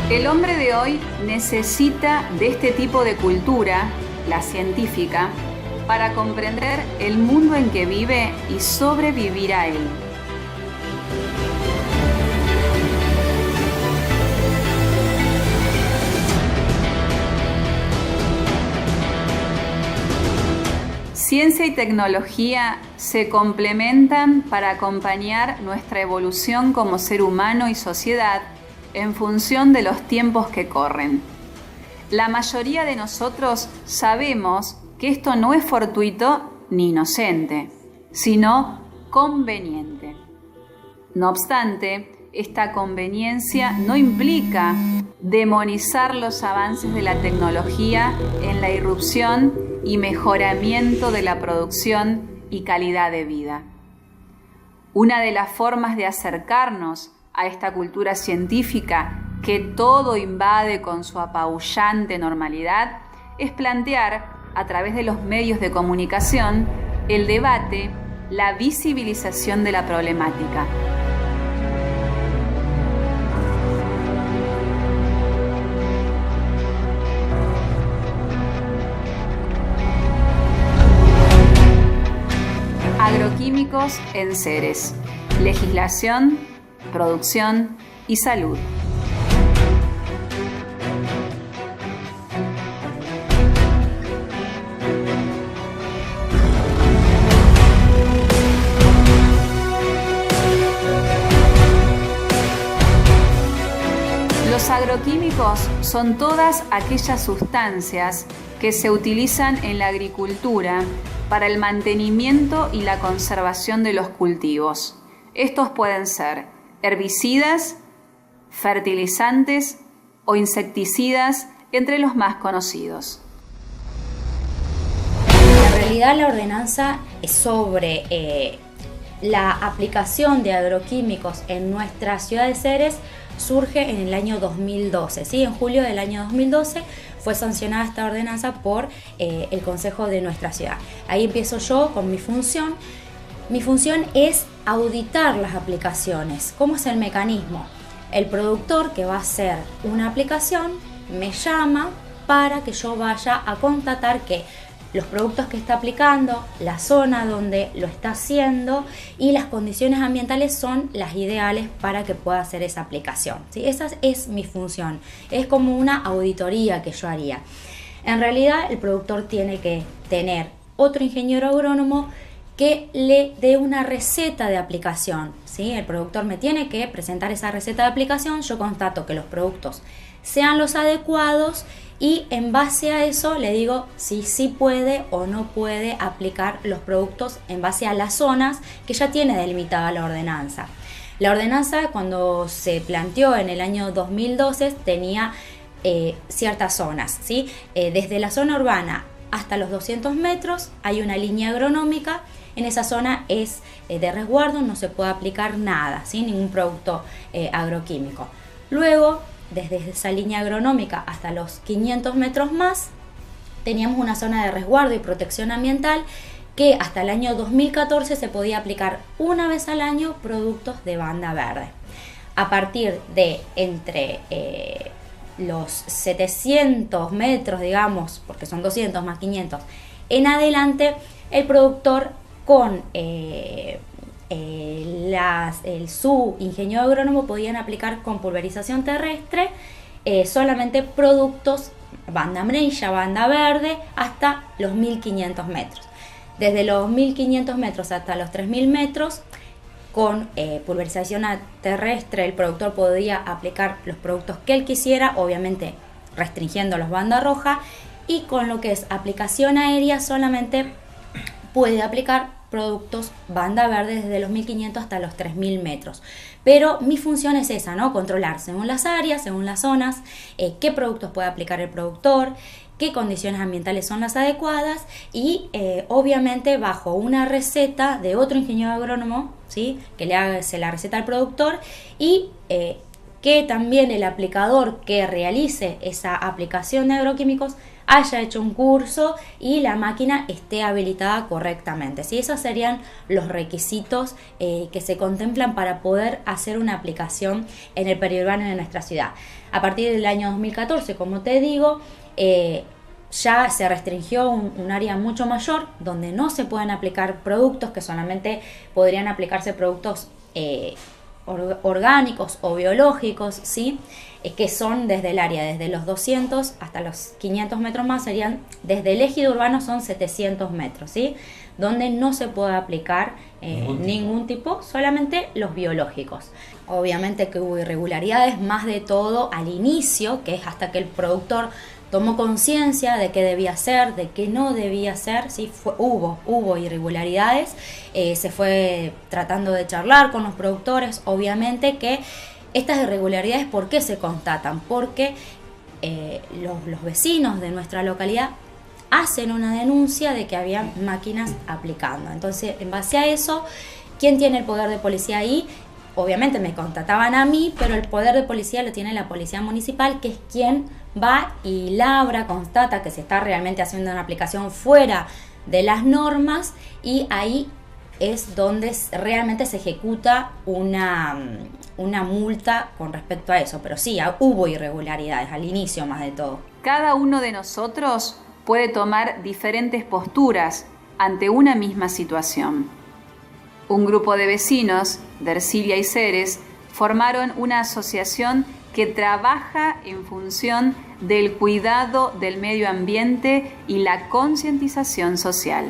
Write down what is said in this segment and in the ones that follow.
El hombre de hoy necesita de este tipo de cultura, la científica, para comprender el mundo en que vive y sobrevivir a él. Ciencia y tecnología se complementan para acompañar nuestra evolución como ser humano y sociedad en función de los tiempos que corren. La mayoría de nosotros sabemos que esto no es fortuito ni inocente, sino conveniente. No obstante, esta conveniencia no implica demonizar los avances de la tecnología en la irrupción y mejoramiento de la producción y calidad de vida. Una de las formas de acercarnos a esta cultura científica que todo invade con su apabullante normalidad es plantear, a través de los medios de comunicación, el debate, la visibilización de la problemática. Agroquímicos en seres, legislación, producción y salud. Los agroquímicos son todas aquellas sustancias que se utilizan en la agricultura para el mantenimiento y la conservación de los cultivos. Estos pueden ser herbicidas, fertilizantes o insecticidas, entre los más conocidos. En realidad la ordenanza es sobre la aplicación de agroquímicos en nuestra ciudad de Ceres. Surge en el año 2012, ¿sí? En julio del año 2012 fue sancionada esta ordenanza por el Consejo de nuestra ciudad. Ahí empiezo yo con mi función. Mi función es auditar las aplicaciones. ¿Cómo es el mecanismo? El productor que va a hacer una aplicación me llama para que yo vaya a constatar que los productos que está aplicando, la zona donde lo está haciendo y las condiciones ambientales son las ideales para que pueda hacer esa aplicación, ¿sí? Esa es mi función, es como una auditoría que yo haría. En realidad el productor tiene que tener otro ingeniero agrónomo que le dé una receta de aplicación, ¿sí? El productor me tiene que presentar esa receta de aplicación, yo constato que los productos sean los adecuados y en base a eso le digo si sí puede o no puede aplicar los productos en base a las zonas que ya tiene delimitada la ordenanza. La ordenanza, cuando se planteó en el año 2012, tenía ciertas zonas, ¿sí? Desde la zona urbana hasta los 200 metros hay una línea agronómica. En esa zona es de resguardo, no se puede aplicar nada, ¿sí? Ningún producto agroquímico. Luego, desde esa línea agronómica hasta los 500 metros más, teníamos una zona de resguardo y protección ambiental que hasta el año 2014 se podía aplicar una vez al año productos de banda verde. A partir de entre los 700 metros, digamos, porque son 200 más 500, en adelante, el productor con su ingeniero agrónomo podían aplicar con pulverización terrestre solamente productos banda amarilla, banda verde, hasta los 1500 metros. Desde los 1500 metros hasta los 3000 metros, con pulverización terrestre, el productor podía aplicar los productos que él quisiera, obviamente restringiendo los banda roja, y con lo que es aplicación aérea solamente puede aplicar productos banda verde desde los 1500 hasta los 3000 metros. Pero mi función es esa, ¿no? Controlar según las áreas, según las zonas, qué productos puede aplicar el productor, qué condiciones ambientales son las adecuadas y obviamente bajo una receta de otro ingeniero agrónomo, ¿sí? Que le hace la receta al productor y que también el aplicador que realice esa aplicación de agroquímicos haya hecho un curso y la máquina esté habilitada correctamente. ¿Sí? Esos serían los requisitos que se contemplan para poder hacer una aplicación en el periurbano de nuestra ciudad. A partir del año 2014, como te digo, ya se restringió un área mucho mayor donde no se pueden aplicar productos, que solamente podrían aplicarse productos orgánicos o biológicos, ¿sí? Que son desde el área, desde los 200 hasta los 500 metros más, serían desde el ejido urbano son 700 metros, ¿sí? Donde no se puede aplicar ningún tipo, solamente los biológicos. Obviamente que hubo irregularidades, más de todo al inicio, que es hasta que el productor tomó conciencia de qué debía hacer, de qué no debía hacer, ¿sí? Hubo irregularidades, se fue tratando de charlar con los productores, obviamente que estas irregularidades, ¿por qué se constatan? Porque los vecinos de nuestra localidad hacen una denuncia de que había máquinas aplicando. Entonces, en base a eso, ¿quién tiene el poder de policía ahí? Obviamente me contactaban a mí, pero el poder de policía lo tiene la policía municipal, que es quien va y labra, constata que se está realmente haciendo una aplicación fuera de las normas, y ahí es donde realmente se ejecuta una multa con respecto a eso. Pero sí, hubo irregularidades al inicio, más de todo. Cada uno de nosotros puede tomar diferentes posturas ante una misma situación. Un grupo de vecinos de Ercilia y Ceres formaron una asociación que trabaja en función del cuidado del medio ambiente y la concientización social.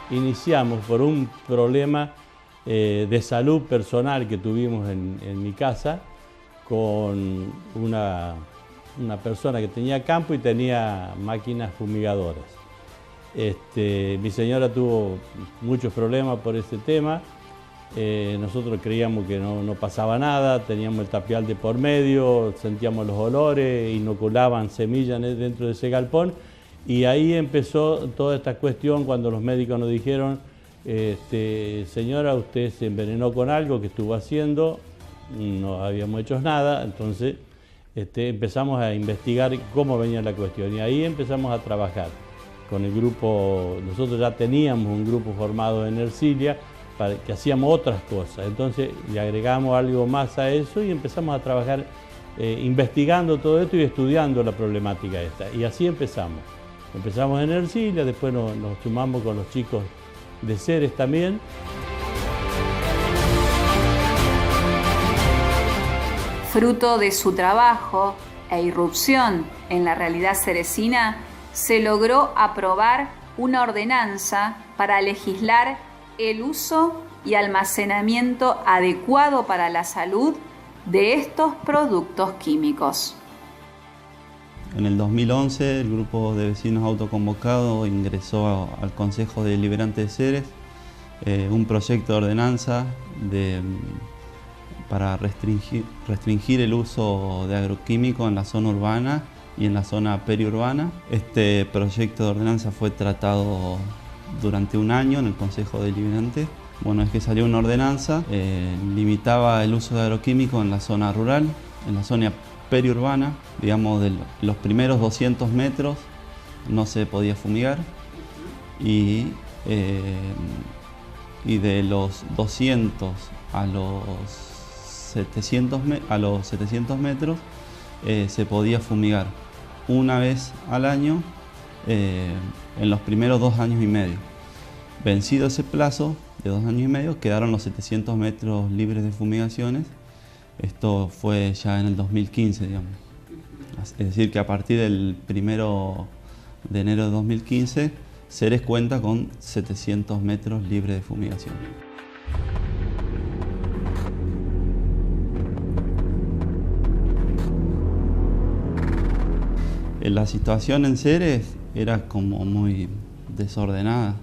Iniciamos por un problema de salud personal que tuvimos en mi casa, con una persona que tenía campo y tenía máquinas fumigadoras. Mi señora tuvo muchos problemas por este tema. Nosotros creíamos que no pasaba nada, teníamos el tapial de por medio, sentíamos los olores, inoculaban semillas dentro de ese galpón, y ahí empezó toda esta cuestión cuando los médicos nos dijeron: señora, usted se envenenó con algo que estuvo haciendo. No habíamos hecho nada. Entonces empezamos a investigar cómo venía la cuestión, y ahí empezamos a trabajar con el grupo. Nosotros ya teníamos un grupo formado en Ercilia que hacíamos otras cosas, entonces le agregamos algo más a eso y empezamos a trabajar investigando todo esto y estudiando la problemática esta, y así empezamos en Ercilia, después nos sumamos con los chicos de Ceres también. Fruto de su trabajo e irrupción en la realidad ceresina, se logró aprobar una ordenanza para legislar el uso y almacenamiento adecuado para la salud de estos productos químicos. En el 2011, el grupo de vecinos autoconvocado ingresó al Consejo Deliberante de Ceres un proyecto de ordenanza para restringir el uso de agroquímicos en la zona urbana y en la zona periurbana. Este proyecto de ordenanza fue tratado durante un año en el Consejo Deliberante. Bueno, es que salió una ordenanza, limitaba el uso de agroquímicos en la zona rural, en la zona periurbana, digamos de los primeros 200 metros no se podía fumigar, y de los 200 a los 700 metros se podía fumigar una vez al año en los primeros 2 años y medio. Vencido ese plazo de 2 años y medio, quedaron los 700 metros libres de fumigaciones. Esto fue ya en el 2015, digamos. Es decir, que a partir del 1 de enero de 2015, Ceres cuenta con 700 metros libres de fumigación. La situación en Ceres era como muy desordenada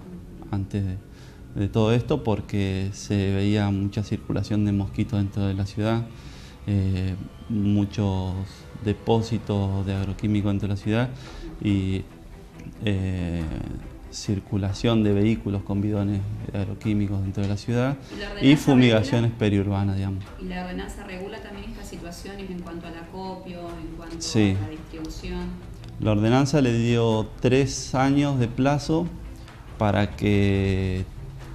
antes de todo esto, porque se veía mucha circulación de mosquitos dentro de la ciudad, muchos depósitos de agroquímicos dentro de la ciudad, y circulación de vehículos con bidones agroquímicos dentro de la ciudad y fumigaciones periurbanas, digamos. ¿Y la ordenanza regula también estas situaciones en cuanto al acopio, en cuanto Sí. a la distribución? La ordenanza le dio 3 años de plazo para que,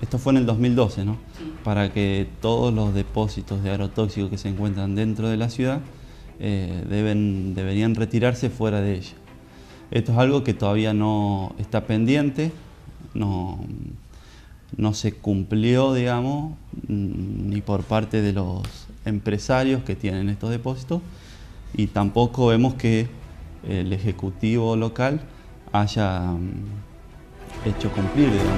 esto fue en el 2012, ¿no? Sí. Para que todos los depósitos de agrotóxicos que se encuentran dentro de la ciudad deberían retirarse fuera de ella. Esto es algo que todavía no está pendiente, no se cumplió, digamos, ni por parte de los empresarios que tienen estos depósitos, y tampoco vemos que el Ejecutivo local haya hecho cumplir, digamos.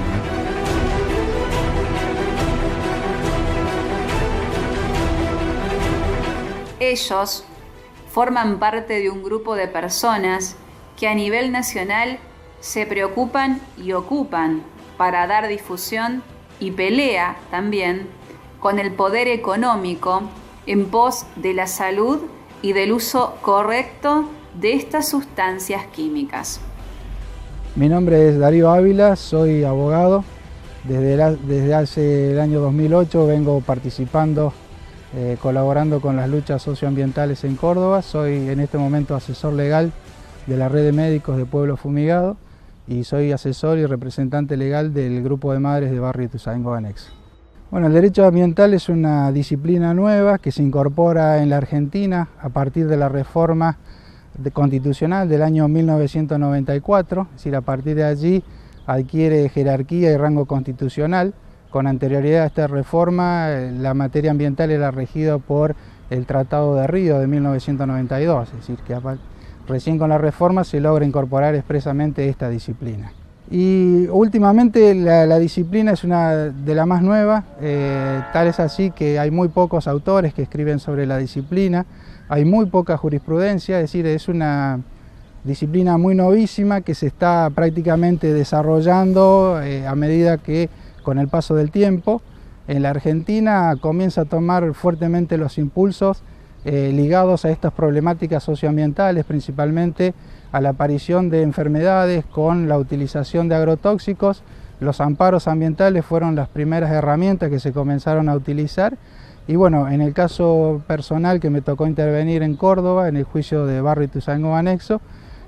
Ellos forman parte de un grupo de personas que a nivel nacional se preocupan y ocupan para dar difusión y pelea también con el poder económico en pos de la salud y del uso correcto de estas sustancias químicas. Mi nombre es Darío Ávila, soy abogado. Desde hace el año 2008 vengo participando, colaborando con las luchas socioambientales en Córdoba. Soy en este momento asesor legal de la Red de Médicos de Pueblo Fumigado y soy asesor y representante legal del Grupo de Madres de Barrio Ituzaingó Anexo. Bueno, el derecho ambiental es una disciplina nueva que se incorpora en la Argentina a partir de la reforma constitucional del año 1994, es decir, a partir de allí adquiere jerarquía y rango constitucional. Con anterioridad a esta reforma, la materia ambiental era regida por el Tratado de Río de 1992, es decir, que recién con la reforma se logra incorporar expresamente esta disciplina. Y últimamente la disciplina es una de las más nuevas, tal es así que hay muy pocos autores que escriben sobre la disciplina, hay muy poca jurisprudencia, es decir, es una disciplina muy novísima que se está prácticamente desarrollando a medida que con el paso del tiempo. En la Argentina comienza a tomar fuertemente los impulsos ligados a estas problemáticas socioambientales, principalmente a la aparición de enfermedades con la utilización de agrotóxicos. Los amparos ambientales fueron las primeras herramientas que se comenzaron a utilizar. Y bueno, en el caso personal que me tocó intervenir en Córdoba, en el juicio de Barrio Ituzaingó Anexo,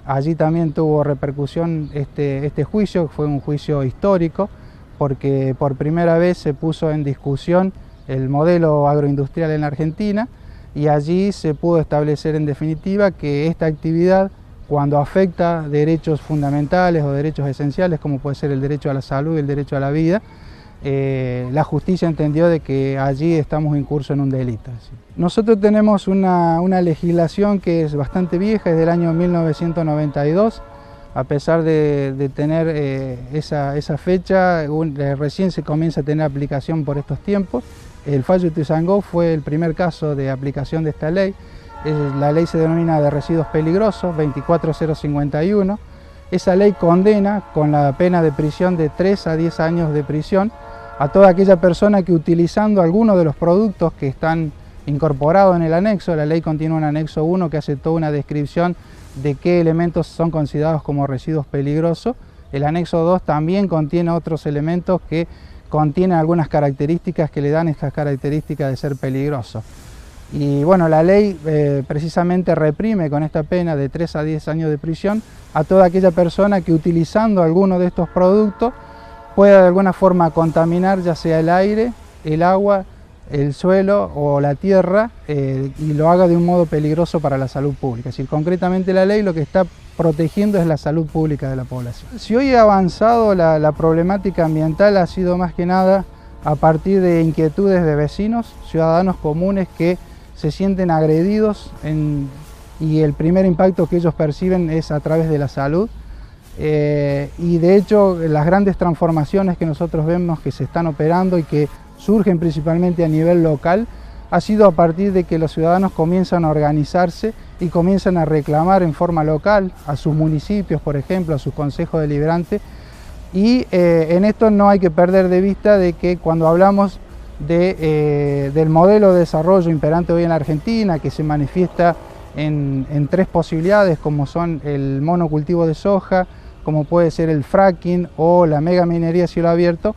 allí también tuvo repercusión este juicio, que fue un juicio histórico, porque por primera vez se puso en discusión el modelo agroindustrial en la Argentina y allí se pudo establecer en definitiva que esta actividad, cuando afecta derechos fundamentales o derechos esenciales, como puede ser el derecho a la salud y el derecho a la vida, la justicia entendió de que allí estamos incursos en un delito. Nosotros tenemos una legislación que es bastante vieja, es del año 1992, a pesar de tener esa fecha, recién se comienza a tener aplicación por estos tiempos. El fallo de Ituzaingó fue el primer caso de aplicación de esta ley. La ley se denomina de residuos peligrosos, 24051. Esa ley condena con la pena de prisión de 3 a 10 años de prisión a toda aquella persona que utilizando alguno de los productos que están incorporados en el anexo, la ley contiene un anexo 1 que hace toda una descripción de qué elementos son considerados como residuos peligrosos. El anexo 2 también contiene otros elementos que contienen algunas características que le dan estas características de ser peligrosos. Y bueno, la ley precisamente reprime con esta pena de 3 a 10 años de prisión a toda aquella persona que utilizando alguno de estos productos pueda de alguna forma contaminar ya sea el aire, el agua, el suelo o la tierra y lo haga de un modo peligroso para la salud pública. Es decir, concretamente la ley lo que está protegiendo es la salud pública de la población. Si hoy ha avanzado la problemática ambiental ha sido más que nada a partir de inquietudes de vecinos, ciudadanos comunes que se sienten agredidos y el primer impacto que ellos perciben es a través de la salud. Y de hecho las grandes transformaciones que nosotros vemos que se están operando y que surgen principalmente a nivel local ha sido a partir de que los ciudadanos comienzan a organizarse y comienzan a reclamar en forma local a sus municipios, por ejemplo, a sus consejos deliberantes. Y en esto no hay que perder de vista de que cuando hablamos del modelo de desarrollo imperante hoy en la Argentina, que se manifiesta en 3 posibilidades, como son el monocultivo de soja, como puede ser el fracking o la megaminería a cielo abierto,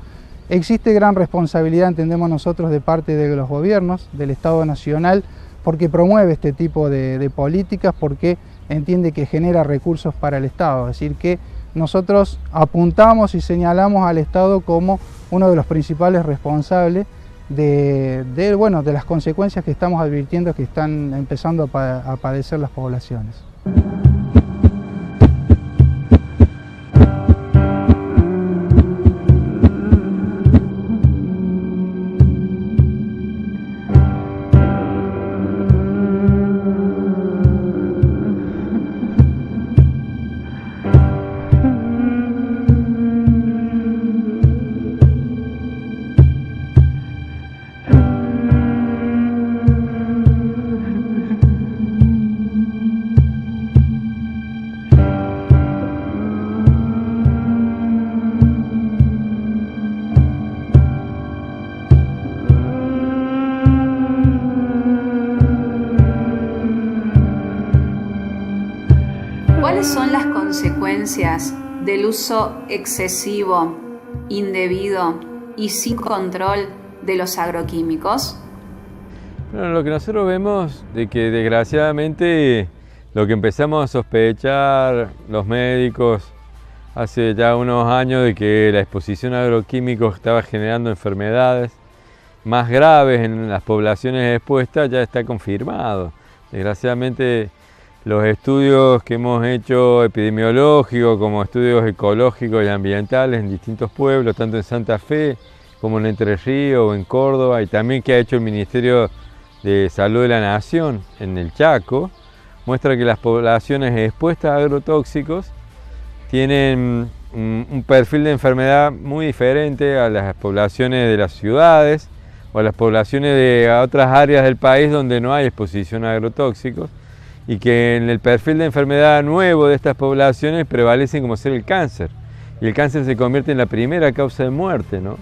existe gran responsabilidad, entendemos nosotros, de parte de los gobiernos, del Estado Nacional, porque promueve este tipo de políticas, porque entiende que genera recursos para el Estado. Es decir, que nosotros apuntamos y señalamos al Estado como uno de los principales responsables de las consecuencias que estamos advirtiendo que están empezando a padecer las poblaciones. ¿Cuáles son las consecuencias del uso excesivo, indebido y sin control de los agroquímicos? Bueno, lo que nosotros vemos de que desgraciadamente lo que empezamos a sospechar los médicos hace ya unos años de que la exposición a agroquímicos estaba generando enfermedades más graves en las poblaciones expuestas ya está confirmado. Desgraciadamente los estudios que hemos hecho epidemiológicos como estudios ecológicos y ambientales en distintos pueblos, tanto en Santa Fe como en Entre Ríos o en Córdoba, y también que ha hecho el Ministerio de Salud de la Nación en el Chaco, muestra que las poblaciones expuestas a agrotóxicos tienen un perfil de enfermedad muy diferente a las poblaciones de las ciudades o a las poblaciones de otras áreas del país donde no hay exposición a agrotóxicos, y que en el perfil de enfermedad nuevo de estas poblaciones prevalecen como ser el cáncer, y el cáncer se convierte en la primera causa de muerte, ¿no?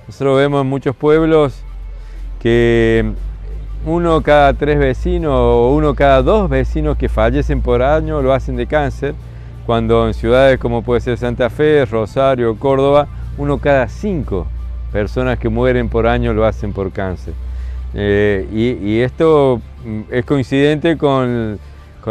Nosotros vemos en muchos pueblos que 1 cada 3 vecinos o 1 cada 2 vecinos que fallecen por año lo hacen de cáncer, cuando en ciudades como puede ser Santa Fe, Rosario, Córdoba, 1 cada 5 personas que mueren por año lo hacen por cáncer. Y esto es coincidente con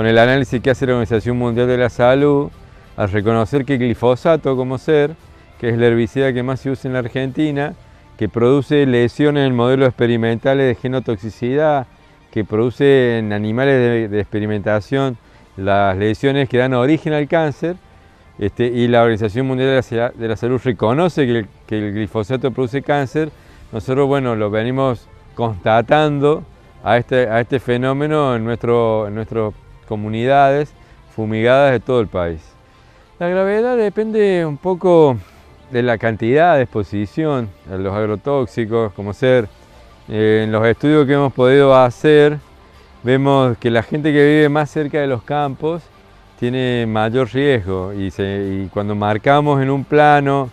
el análisis que hace la Organización Mundial de la Salud al reconocer que el glifosato como ser, que es el herbicida que más se usa en la Argentina, que produce lesiones en modelos experimentales de genotoxicidad, que produce en animales de experimentación las lesiones que dan origen al cáncer, y la Organización Mundial de la Salud reconoce que el glifosato produce cáncer. Nosotros, bueno, lo venimos constatando a este fenómeno en nuestras comunidades fumigadas de todo el país. La gravedad depende un poco de la cantidad de exposición a los agrotóxicos, como ser en los estudios que hemos podido hacer, vemos que la gente que vive más cerca de los campos tiene mayor riesgo, y cuando marcamos en un plano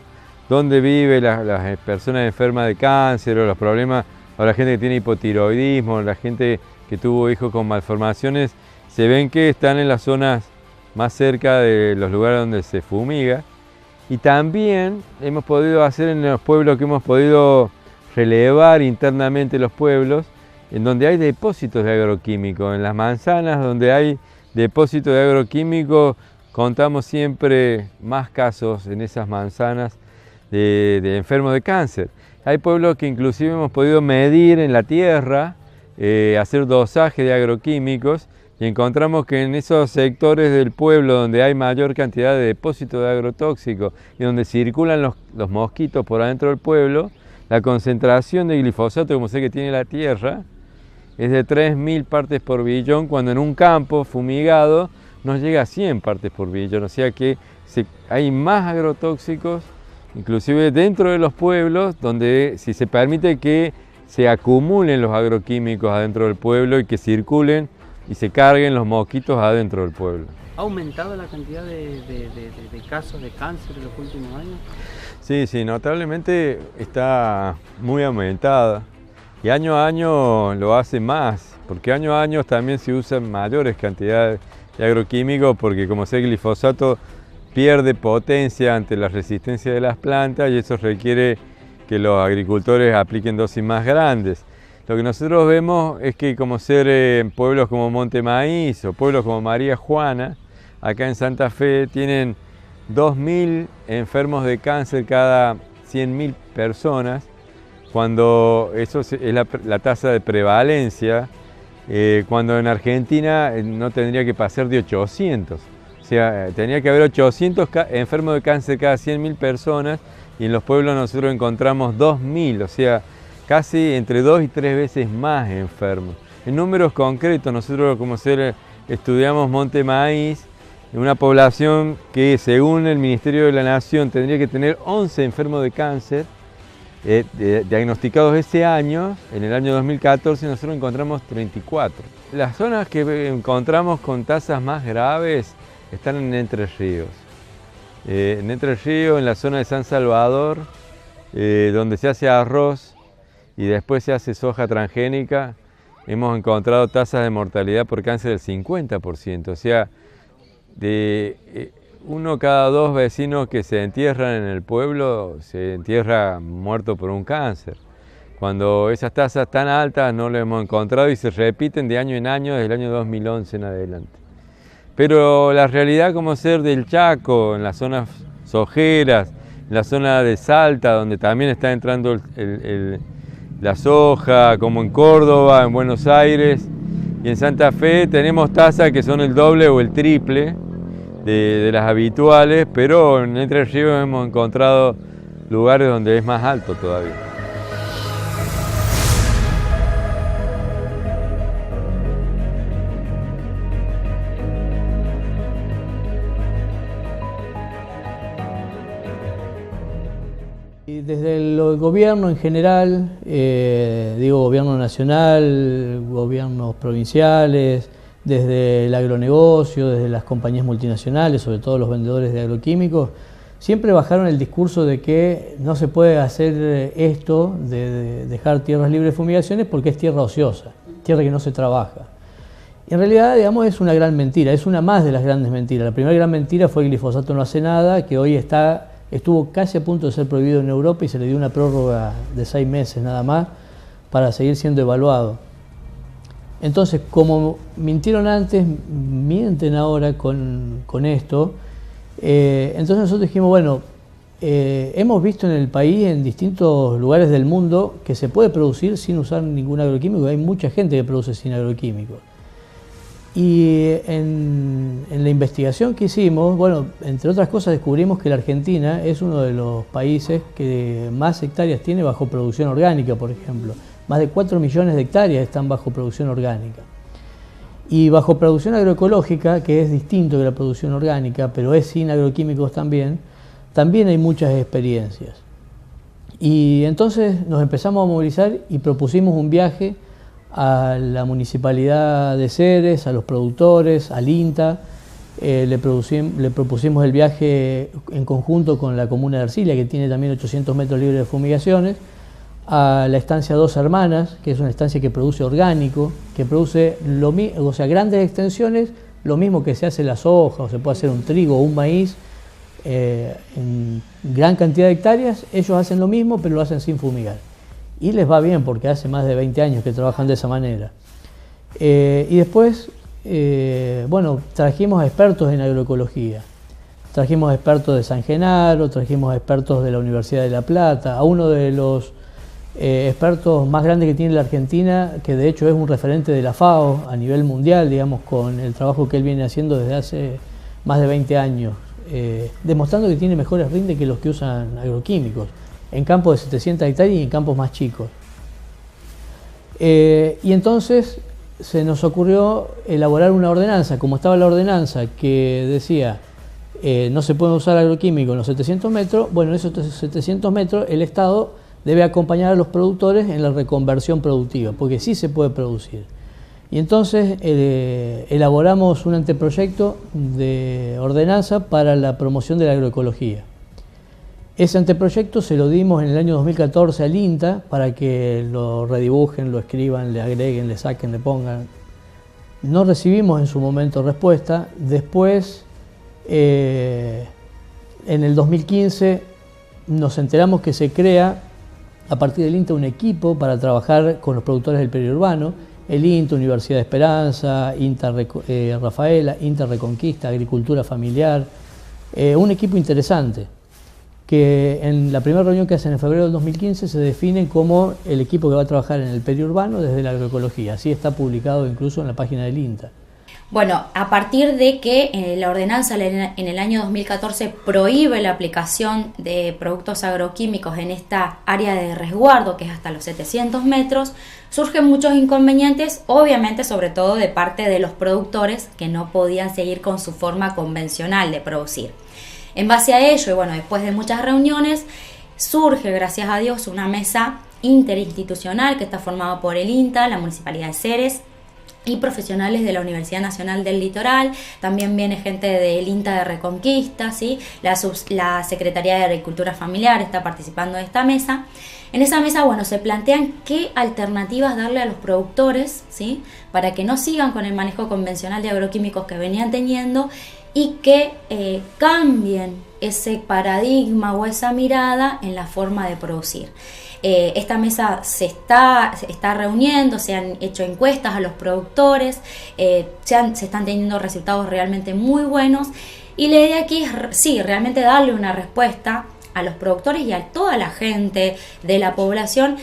dónde vive las personas enfermas de cáncer o los problemas, o la gente que tiene hipotiroidismo, la gente que tuvo hijos con malformaciones, se ven que están en las zonas más cerca de los lugares donde se fumiga. Y también hemos podido hacer en los pueblos que hemos podido relevar internamente los pueblos, en donde hay depósitos de agroquímicos. En las manzanas donde hay depósitos de agroquímicos, contamos siempre más casos en esas manzanas de enfermos de cáncer. Hay pueblos que inclusive hemos podido medir en la tierra, hacer dosaje de agroquímicos, y encontramos que en esos sectores del pueblo donde hay mayor cantidad de depósitos de agrotóxicos y donde circulan los mosquitos por adentro del pueblo, la concentración de glifosato, como sé que tiene la tierra, es de 3.000 partes por billón, cuando en un campo fumigado nos llega a 100 partes por billón. O sea que hay más agrotóxicos, inclusive dentro de los pueblos, donde si se permite que se acumulen los agroquímicos adentro del pueblo y que circulen y se carguen los mosquitos adentro del pueblo. ¿Ha aumentado la cantidad de casos de cáncer en los últimos años? Sí, notablemente está muy aumentada, y año a año lo hace más, porque año a año también se usan mayores cantidades de agroquímicos, porque como sé, el glifosato pierde potencia ante la resistencia de las plantas y eso requiere que los agricultores apliquen dosis más grandes. Lo que nosotros vemos es que como ser pueblos como Monte Maíz o pueblos como María Juana, acá en Santa Fe tienen 2.000 enfermos de cáncer cada 100.000 personas, cuando eso es la tasa de prevalencia, cuando en Argentina no tendría que pasar de 800. O sea, tenía que haber 800 enfermos de cáncer cada 100.000 personas y en los pueblos nosotros encontramos 2.000, o sea, casi entre 2 y 3 veces más enfermos. En números concretos, nosotros como ser estudiamos Monte Maíz, una población que según el Ministerio de la Nación tendría que tener 11 enfermos de cáncer diagnosticados ese año. En el año 2014 nosotros encontramos 34. Las zonas que encontramos con tasas más graves están en Entre Ríos. En Entre Ríos, en la zona de San Salvador, donde se hace arroz y después se hace soja transgénica, hemos encontrado tasas de mortalidad por cáncer del 50%. O sea, de 1 cada 2 vecinos que se entierran en el pueblo se entierra muerto por un cáncer. Cuando esas tasas tan altas no las hemos encontrado y se repiten de año en año desde el año 2011 en adelante. Pero la realidad como ser del Chaco, en las zonas sojeras, en la zona de Salta, donde también está entrando la soja, como en Córdoba, en Buenos Aires y en Santa Fe, tenemos tasas que son el doble o el triple de las habituales, pero en Entre Ríos hemos encontrado lugares donde es más alto todavía. Desde el gobierno en general, digo gobierno nacional, gobiernos provinciales, desde el agronegocio, desde las compañías multinacionales, sobre todo los vendedores de agroquímicos, siempre bajaron el discurso de que no se puede hacer esto de dejar tierras libres de fumigaciones porque es tierra ociosa, tierra que no se trabaja. Y en realidad, digamos, es una gran mentira, es una más de las grandes mentiras. La primera gran mentira fue que el glifosato no hace nada, que hoy estuvo casi a punto de ser prohibido en Europa y se le dio una prórroga de 6 meses nada más para seguir siendo evaluado. Entonces, como mintieron antes, mienten ahora con esto. Entonces nosotros dijimos, bueno, hemos visto en el país, en distintos lugares del mundo, que se puede producir sin usar ningún agroquímico. Hay mucha gente que produce sin agroquímicos. Y en la investigación que hicimos, bueno, entre otras cosas descubrimos que la Argentina es uno de los países que más hectáreas tiene bajo producción orgánica, por ejemplo. Más de 4 millones de hectáreas están bajo producción orgánica. Y bajo producción agroecológica, que es distinto de la producción orgánica, pero es sin agroquímicos también hay muchas experiencias. Y entonces nos empezamos a movilizar y propusimos un viaje a la Municipalidad de Ceres, a los productores, al INTA. Le propusimos el viaje en conjunto con la comuna de Ercilia, que tiene también 800 metros libres de fumigaciones, a la estancia Dos Hermanas, que es una estancia que produce orgánico, que produce grandes extensiones, lo mismo que se hace la soja, o se puede hacer un trigo o un maíz, en gran cantidad de hectáreas. Ellos hacen lo mismo, pero lo hacen sin fumigar. Y les va bien, porque hace más de 20 años que trabajan de esa manera. Y después, bueno, trajimos a expertos en agroecología. Trajimos expertos de San Genaro, trajimos expertos de la Universidad de La Plata, a uno de los expertos más grandes que tiene la Argentina, que de hecho es un referente de la FAO a nivel mundial, digamos, con el trabajo que él viene haciendo desde hace más de 20 años, demostrando que tiene mejores rindes que los que usan agroquímicos, en campos de 700 hectáreas y en campos más chicos. Y entonces se nos ocurrió elaborar una ordenanza, como estaba la ordenanza que decía no se puede usar agroquímicos en los 700 metros, bueno, en esos 700 metros el Estado debe acompañar a los productores en la reconversión productiva, porque sí se puede producir. Y entonces elaboramos un anteproyecto de ordenanza para la promoción de la agroecología. Ese anteproyecto se lo dimos en el año 2014 al INTA para que lo redibujen, lo escriban, le agreguen, le saquen, le pongan. No recibimos en su momento respuesta. Después En el 2015 nos enteramos que se crea a partir del INTA un equipo para trabajar con los productores del periurbano, el INTA, Universidad de Esperanza, INTA Rafaela, INTA Reconquista, Agricultura Familiar, un equipo interesante que en la primera reunión que hacen en febrero del 2015 se define como el equipo que va a trabajar en el periurbano desde la agroecología. Así está publicado incluso en la página del INTA. Bueno, a partir de que la ordenanza en el año 2014 prohíbe la aplicación de productos agroquímicos en esta área de resguardo, que es hasta los 700 metros, surgen muchos inconvenientes, obviamente sobre todo de parte de los productores que no podían seguir con su forma convencional de producir. En base a ello, y bueno, después de muchas reuniones, surge, gracias a Dios, una mesa interinstitucional que está formada por el INTA, la Municipalidad de Ceres, y profesionales de la Universidad Nacional del Litoral. También viene gente del INTA de Reconquista, ¿sí? La Secretaría de Agricultura Familiar está participando de esta mesa. En esa mesa, bueno, se plantean qué alternativas darle a los productores, ¿sí? Para que no sigan con el manejo convencional de agroquímicos que venían teniendo y que cambien ese paradigma o esa mirada en la forma de producir. Esta mesa se está reuniendo, se han hecho encuestas a los productores, se están teniendo resultados realmente muy buenos, y la idea aquí es sí, realmente darle una respuesta a los productores y a toda la gente de la población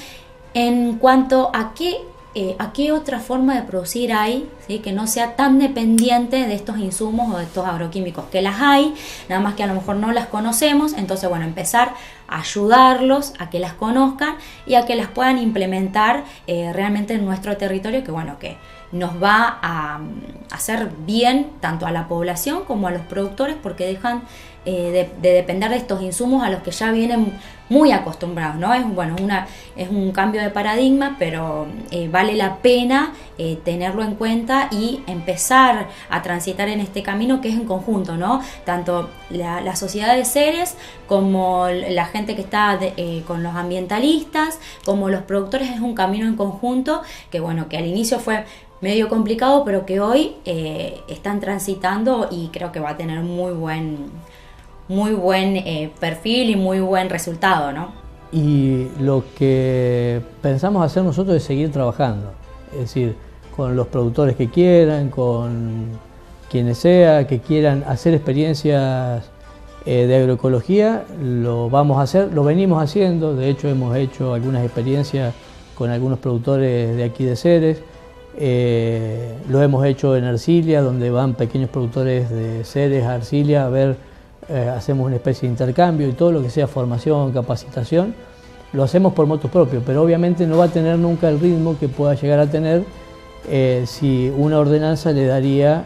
en cuanto a qué otra forma de producir hay, ¿sí? Que no sea tan dependiente de estos insumos o de estos agroquímicos, que las hay, nada más que a lo mejor no las conocemos. Entonces, bueno, empezar a ayudarlos a que las conozcan y a que las puedan implementar realmente en nuestro territorio, que bueno, que nos va a hacer bien tanto a la población como a los productores, porque dejan de depender de estos insumos a los que ya vienen muy acostumbrados, ¿no? Es un cambio de paradigma, pero vale la pena tenerlo en cuenta y empezar a transitar en este camino, que es en conjunto, ¿no? Tanto la sociedad de Ceres como la gente que está con los ambientalistas, como los productores. Es un camino en conjunto que, bueno, que al inicio fue medio complicado, pero que hoy están transitando y creo que va a tener muy buen perfil y muy buen resultado, ¿no? Y lo que pensamos hacer nosotros es seguir trabajando, es decir, con los productores que quieran, con quienes sea, que quieran hacer experiencias de agroecología, lo vamos a hacer, lo venimos haciendo. De hecho hemos hecho algunas experiencias con algunos productores de aquí de Ceres. Lo hemos hecho en Arcilia, donde van pequeños productores de Ceres a Arcilia a ver, hacemos una especie de intercambio, y todo lo que sea formación, capacitación, lo hacemos por motu propio, pero obviamente no va a tener nunca el ritmo que pueda llegar a tener si una ordenanza le daría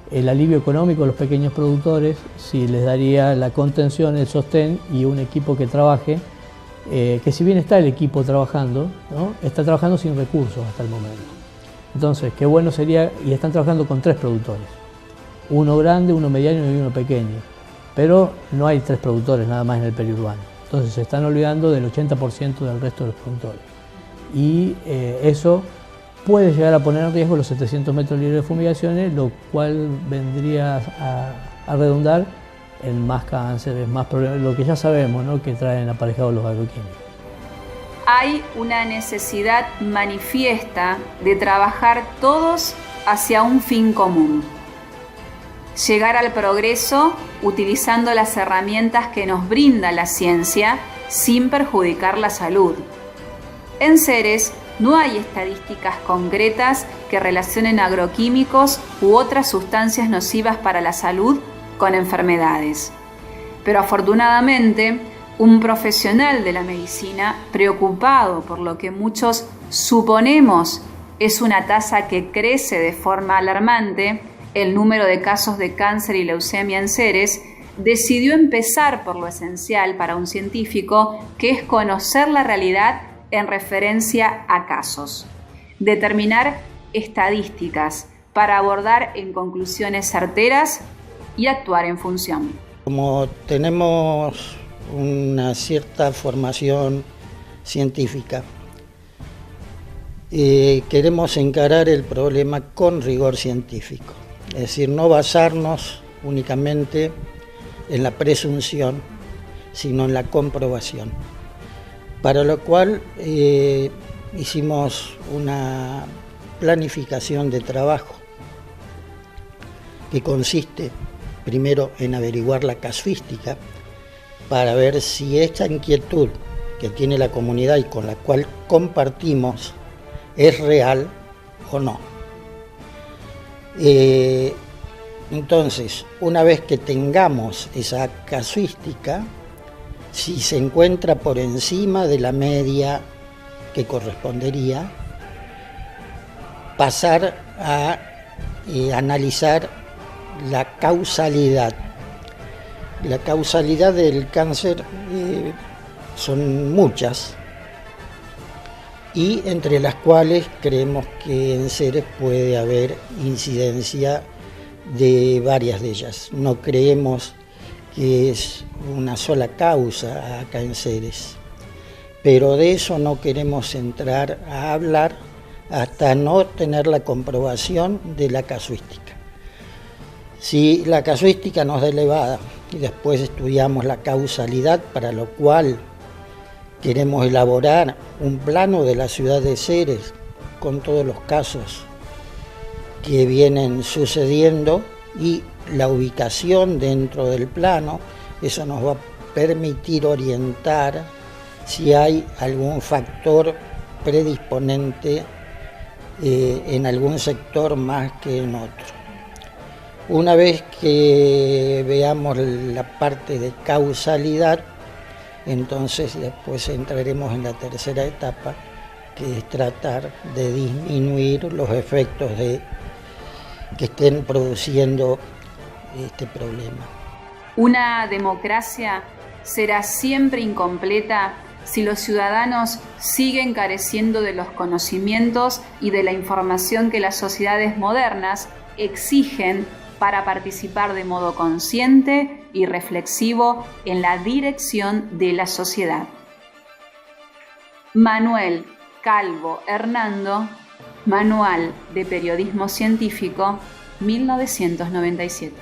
el alivio económico a los pequeños productores, si les daría la contención, el sostén y un equipo que trabaje, que si bien está el equipo trabajando, ¿no? Está trabajando sin recursos hasta el momento. Entonces, qué bueno sería, y están trabajando con 3 productores, uno grande, uno mediano y uno pequeño, pero no hay 3 productores nada más en el periurbano. Entonces se están olvidando del 80% del resto de los productores. Y eso puede llegar a poner en riesgo los 700 metros libres de fumigaciones, lo cual vendría a redundar en más cánceres, más problemas, lo que ya sabemos, ¿no?, que traen aparejados los agroquímicos. Hay una necesidad manifiesta de trabajar todos hacia un fin común. Llegar al progreso utilizando las herramientas que nos brinda la ciencia sin perjudicar la salud. En Ceres no hay estadísticas concretas que relacionen agroquímicos u otras sustancias nocivas para la salud con enfermedades. Pero afortunadamente, un profesional de la medicina preocupado por lo que muchos suponemos es una tasa que crece de forma alarmante, el número de casos de cáncer y leucemia en Ceres, decidió empezar por lo esencial para un científico, que es conocer la realidad en referencia a casos, determinar estadísticas para abordar en conclusiones certeras y actuar en función. Como tenemos una cierta formación científica, queremos encarar el problema con rigor científico, es decir, no basarnos únicamente en la presunción, sino en la comprobación. Para lo cual hicimos una planificación de trabajo que consiste primero en averiguar la casuística para ver si esta inquietud que tiene la comunidad y con la cual compartimos es real o no. Entonces, una vez que tengamos esa casuística, si se encuentra por encima de la media que correspondería, pasar a analizar la causalidad. La causalidad del cáncer son muchas, y entre las cuales creemos que en seres puede haber incidencia de varias de ellas. No creemos que es una sola causa acá en seres, pero de eso no queremos entrar a hablar hasta no tener la comprobación de la casuística. Si la casuística nos da elevada y después estudiamos la causalidad, para lo cual queremos elaborar un plano de la ciudad de Ceres con todos los casos que vienen sucediendo y la ubicación dentro del plano, eso nos va a permitir orientar si hay algún factor predisponente en algún sector más que en otro. Una vez que veamos la parte de causalidad, entonces después entraremos en la tercera etapa, que es tratar de disminuir los efectos que estén produciendo este problema. Una democracia será siempre incompleta si los ciudadanos siguen careciendo de los conocimientos y de la información que las sociedades modernas exigen para participar de modo consciente y reflexivo en la dirección de la sociedad. Manuel Calvo Hernando, Manual de Periodismo Científico, 1997.